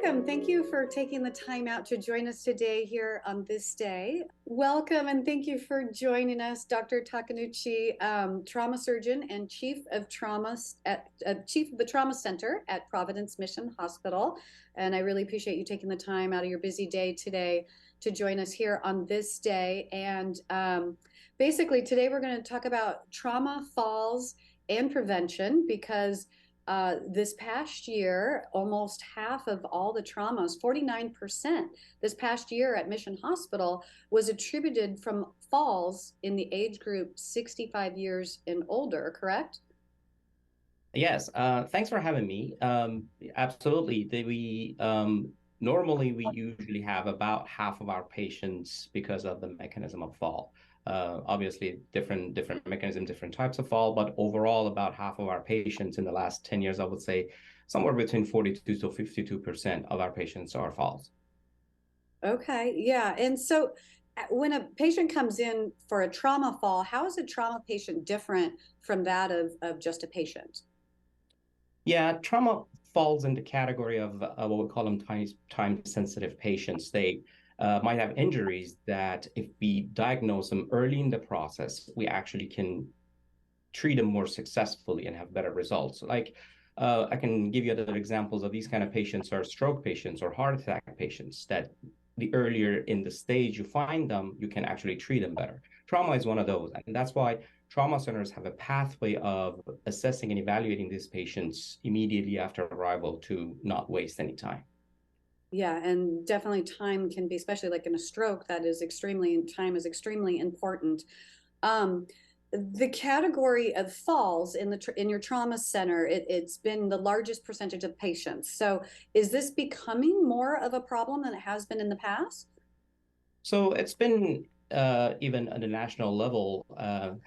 welcome. Thank you for taking the time out to join us today here on this day. Welcome and thank you for joining us, Dr. Takanuchi, trauma surgeon and chief of the trauma center at Providence Mission Hospital. And I really appreciate you taking the time out of your busy day today to join us here on this day. And basically, today we're going to talk about trauma, falls, and prevention because this past year, almost half of all the traumas, 49% this past year at Mission Hospital was attributed from falls in the age group 65 years and older, correct? Yes, thanks for having me. Absolutely. Normally we usually have about half of our patients because of the mechanism of fall. Obviously, different mechanisms, different types of fall, but overall, about half of our patients in the last 10 years, I would say somewhere between 42 to 52% of our patients are falls. Okay, yeah. And so when a patient comes in for a trauma fall, how is a trauma patient different from that of just a patient? Yeah, trauma falls in the category of what we call them time-sensitive patients. They might have injuries that if we diagnose them early in the process, we actually can treat them more successfully and have better results. Like I can give you other examples of these kind of patients are stroke patients or heart attack patients that the earlier in the stage you find them, you can actually treat them better. Trauma is one of those. And that's why trauma centers have a pathway of assessing and evaluating these patients immediately after arrival to not waste any time. Yeah, and definitely time can be, especially like in a stroke, time is extremely important. Um, the category of falls in in your trauma center, it's been the largest percentage of patients. So is this becoming more of a problem than it has been in the past? So it's been even at a national level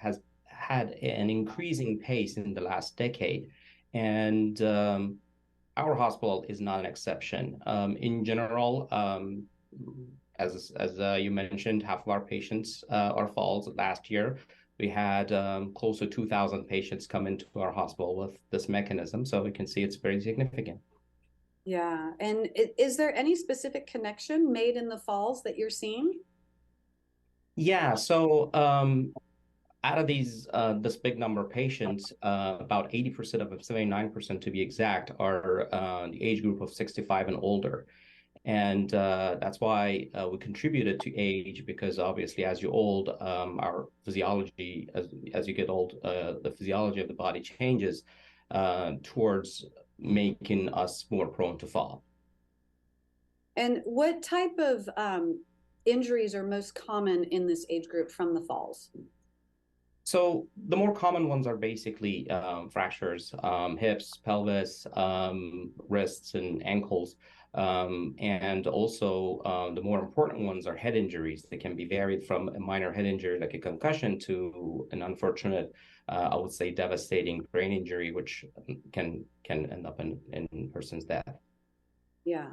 has had an increasing pace in the last decade. And our hospital is not an exception. In general, as you mentioned, half of our patients are falls. Last year, we had close to 2,000 patients come into our hospital with this mechanism. So we can see it's very significant. Yeah, and is there any specific connection made in the falls that you're seeing? Yeah, so out of this big number of patients, about 80% of them, 79% to be exact, are the age group of 65 and older. And that's why we contributed to age because obviously as you old, our physiology, as you get old, the physiology of the body changes towards making us more prone to fall. And what type of injuries are most common in this age group from the falls? So the more common ones are basically fractures, hips, pelvis, wrists, and ankles. And also the more important ones are head injuries. They can be varied from a minor head injury like a concussion to an unfortunate, I would say, devastating brain injury, which can end up in person's death. Yeah.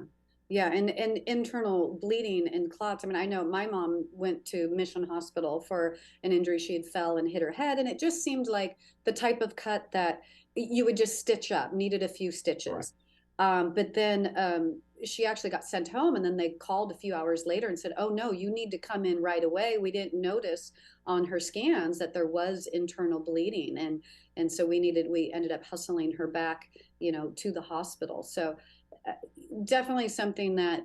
Yeah, and internal bleeding and clots. I mean, I know my mom went to Mission Hospital for an injury. She had fell and hit her head, and it just seemed like the type of cut that you would just stitch up, needed a few Correct. stitches. But then she actually got sent home, and then they called a few hours later and said, "Oh no, you need to come in right away. We didn't notice on her scans that there was internal bleeding, and so we ended up hustling her back, to the hospital." So uh, definitely something that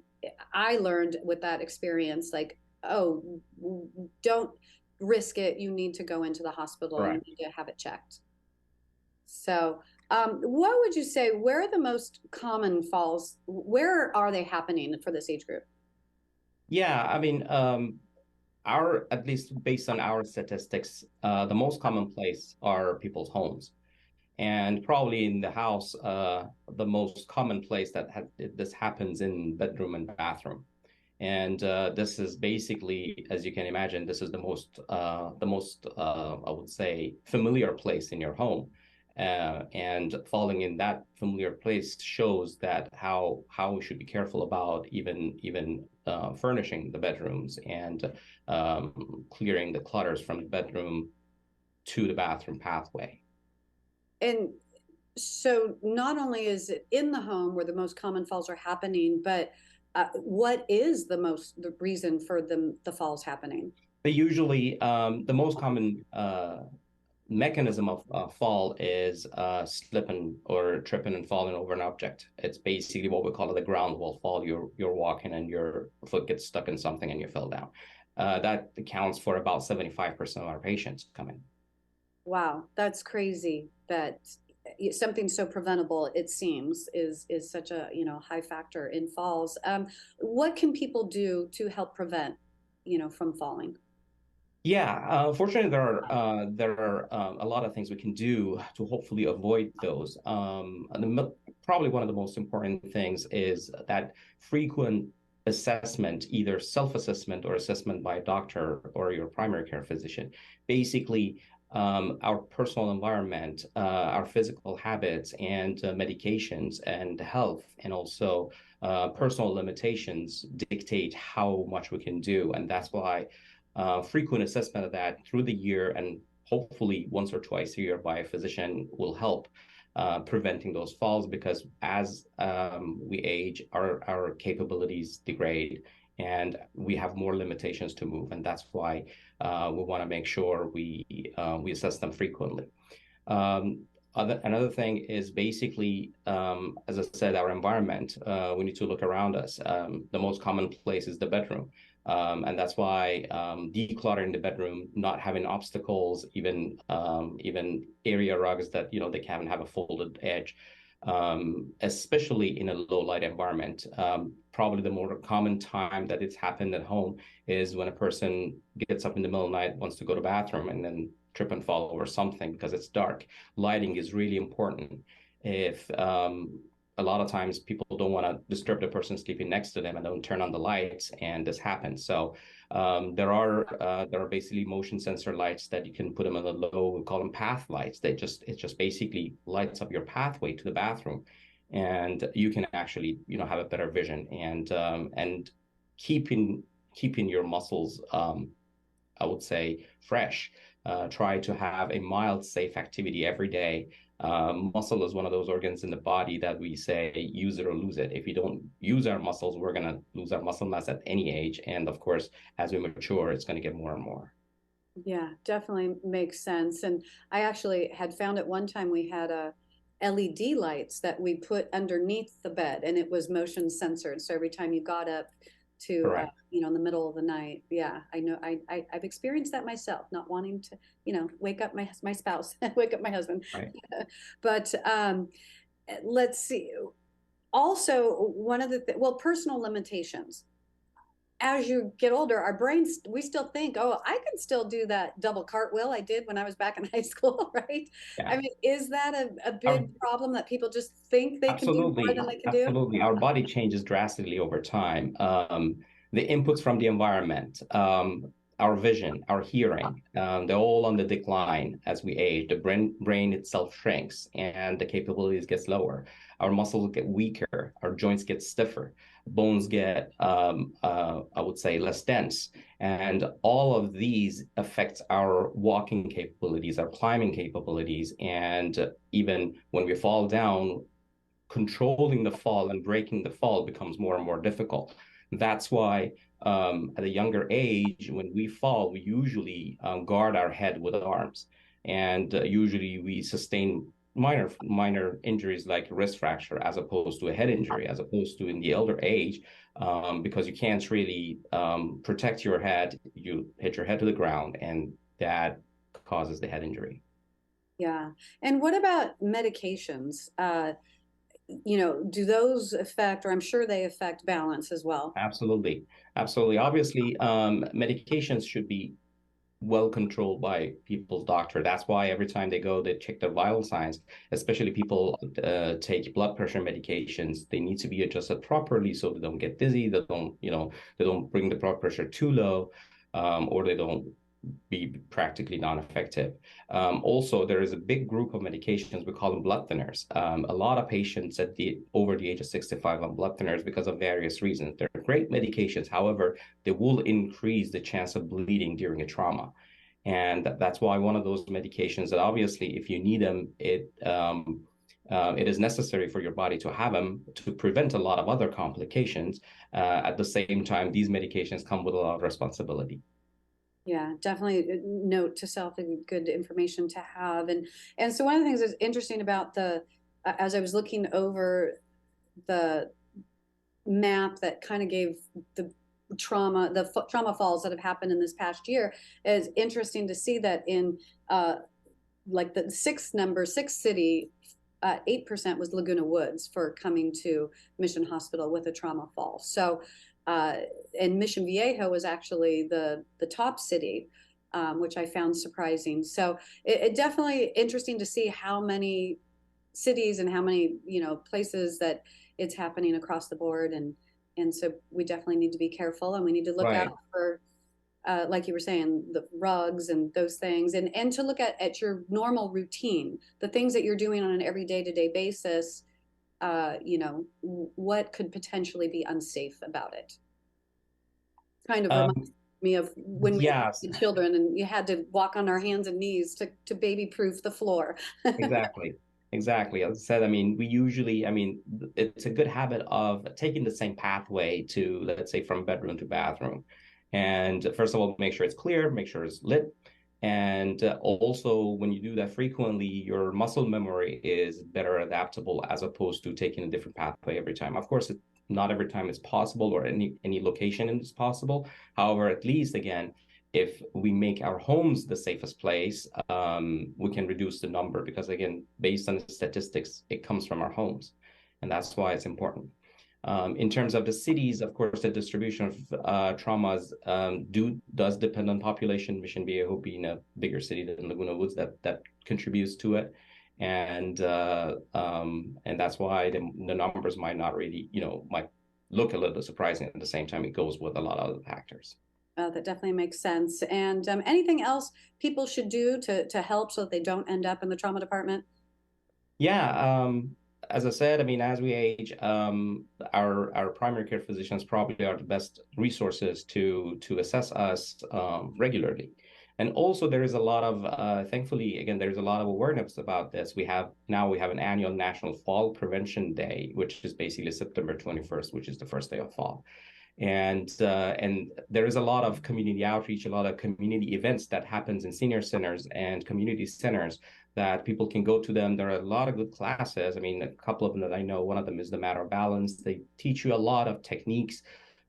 I learned with that experience, like, oh, don't risk it. You need to go into the hospital. You Correct. need to have it checked. So, what would you say? Where are the most common falls? Where are they happening for this age group? Yeah, I mean, our at least based on our statistics, the most common place are people's homes. And probably in the house, the most common place that this happens in bedroom and bathroom. And this is basically, as you can imagine, this is the most I would say familiar place in your home. And falling in that familiar place shows that how we should be careful about even furnishing the bedrooms and clearing the clutters from the bedroom to the bathroom pathway. And So not only is it in the home where the most common falls are happening, but what is the reason for the falls happening? But usually, the most common mechanism of fall is slipping or tripping and falling over an object. It's basically what we call the ground wall fall. You're walking and your foot gets stuck in something and you fell down. That accounts for about 75% of our patients coming. Wow, that's crazy that something so preventable, it seems, is such a, high factor in falls. What can people do to help prevent, from falling? Yeah, fortunately, there are a lot of things we can do to hopefully avoid those. Probably one of the most important things is that frequent assessment, either self-assessment or assessment by a doctor or your primary care physician. Basically, our personal environment, our physical habits, and medications and health, and also personal limitations dictate how much we can do, and that's why frequent assessment of that through the year and hopefully once or twice a year by a physician will help preventing those falls because as we age, our capabilities degrade and we have more limitations to move. And that's why we want to make sure we assess them frequently. Another thing is basically, as I said, our environment. We need to look around us. The most common place is the bedroom. And that's why decluttering the bedroom, not having obstacles, even area rugs that they can have a folded edge, especially in a low light environment. Probably the more common time that it's happened at home is when a person gets up in the middle of the night, wants to go to the bathroom, and then trip and fall over something because it's dark. Lighting is really important. If a lot of times people don't want to disturb the person sleeping next to them and don't turn on the lights, and this happens. So there are basically motion sensor lights that you can put them on the low. We call them path lights. It just basically lights up your pathway to the bathroom, and you can actually have a better vision and keeping your muscles I would say fresh. Try to have a mild, safe activity every day. Muscle is one of those organs in the body that we say use it or lose it. If you don't use our muscles, we're going to lose our muscle mass at any age. And of course, as we mature, it's going to get more and more. Yeah, definitely makes sense. And I actually had found at one time we had a LED lights that we put underneath the bed and it was motion censored. So every time you got up to, Correct. in the middle of the night, yeah, I know I've experienced that myself, not wanting to, wake up my spouse, wake up my husband. Right. But let's see. Also, one of the, personal limitations as you get older, our brains, we still think, oh, I can still do that double cartwheel I did when I was back in high school, right? I Yeah. mean, is that a Our, big problem that people just think they can do more than absolutely. they can do? Absolutely. Our body changes drastically over time. The inputs from the environment, our vision, our hearing, they're all on the decline as we age. The brain itself shrinks and the capabilities gets lower. Our muscles get weaker, our joints get stiffer, bones get, I would say, less dense. And all of these affects our walking capabilities, our climbing capabilities. And even when we fall down, controlling the fall and breaking the fall becomes more and more difficult. That's why at a younger age, when we fall, we usually guard our head with arms. And usually we sustain minor injuries like wrist fracture as opposed to a head injury, as opposed to in the elder age, because you can't really protect your head. You hit your head to the ground, and that causes the head injury. Yeah. And what about medications? Do those affect, or I'm sure they affect balance as well? Absolutely. Absolutely. Obviously, medications should be well controlled by people's doctor. That's why every time they go, they check their vital signs, especially people take blood pressure medications. They need to be adjusted properly so they don't get dizzy, they don't bring the blood pressure too low, or they don't be practically non-effective. Also, there is a big group of medications, we call them blood thinners. A lot of patients over the age of 65 on blood thinners because of various reasons. They're great medications. However, they will increase the chance of bleeding during a trauma. And that's why one of those medications that obviously, if you need them, It is necessary for your body to have them to prevent a lot of other complications. At the same time, these medications come with a lot of responsibility. Yeah, definitely note to self and good information to have. And so one of the things that's interesting about as I was looking over the map that kind of gave the trauma falls that have happened in this past year, is interesting to see that in like the sixth city, 8% was Laguna Woods for coming to Mission Hospital with a trauma fall. So, and Mission Viejo was actually the top city, which I found surprising. So it definitely interesting to see how many cities and how many places that it's happening across the board, and so we definitely need to be careful, and we need to look out Right. for like you were saying, the rugs and those things, and to look at your normal routine, the things that you're doing on an every day-to-day basis. What could potentially be unsafe about it? Kind of reminds Um, me of when we yes, had children and you had to walk on our hands and knees to baby proof the floor. exactly. Exactly. As I said, I mean, we usually, I mean, it's a good habit of taking the same pathway to, let's say, from bedroom to bathroom. And first of all, make sure it's clear, make sure it's lit. And also, when you do that frequently, your muscle memory is better adaptable as opposed to taking a different pathway every time. Of course, not every time is possible or any location is possible. However, at least, again, if we make our homes the safest place, we can reduce the number because, again, based on the statistics, it comes from our homes. And that's why it's important. In terms of the cities, of course, the distribution of traumas does depend on population. Mission Viejo being a bigger city than Laguna Woods, that contributes to it, and that's why the numbers might not really, might look a little surprising. At the same time, it goes with a lot of other factors. That definitely makes sense. And anything else people should do to help so that they don't end up in the trauma department? Yeah, as I said, I mean, as we age, our primary care physicians probably are the best resources to assess us regularly. And also, there is a lot of, thankfully, again, there's a lot of awareness about this. We have an annual National Fall Prevention Day, which is basically September 21st, which is the first day of fall. And there is a lot of community outreach, a lot of community events that happens in senior centers and community centers that people can go to them. There are a lot of good classes. I mean, a couple of them that I know, one of them is the matter of balance. They teach you a lot of techniques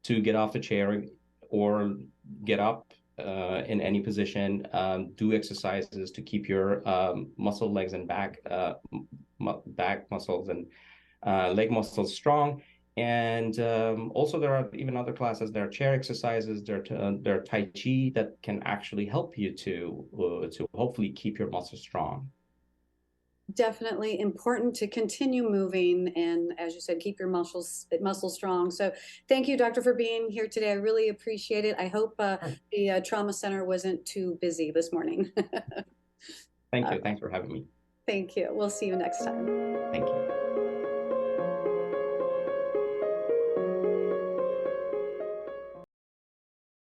to get off the chair or get up in any position, do exercises to keep your muscle, legs, and back muscles and leg muscles strong. And also, there are even other classes. There are chair exercises. There are Tai Chi that can actually help you to hopefully keep your muscles strong. Definitely important to continue moving and, as you said, keep your muscles strong. So thank you, doctor, for being here today. I really appreciate it. I hope the trauma center wasn't too busy this morning. Thank you. Thanks for having me. Thank you. We'll see you next time. Thank you.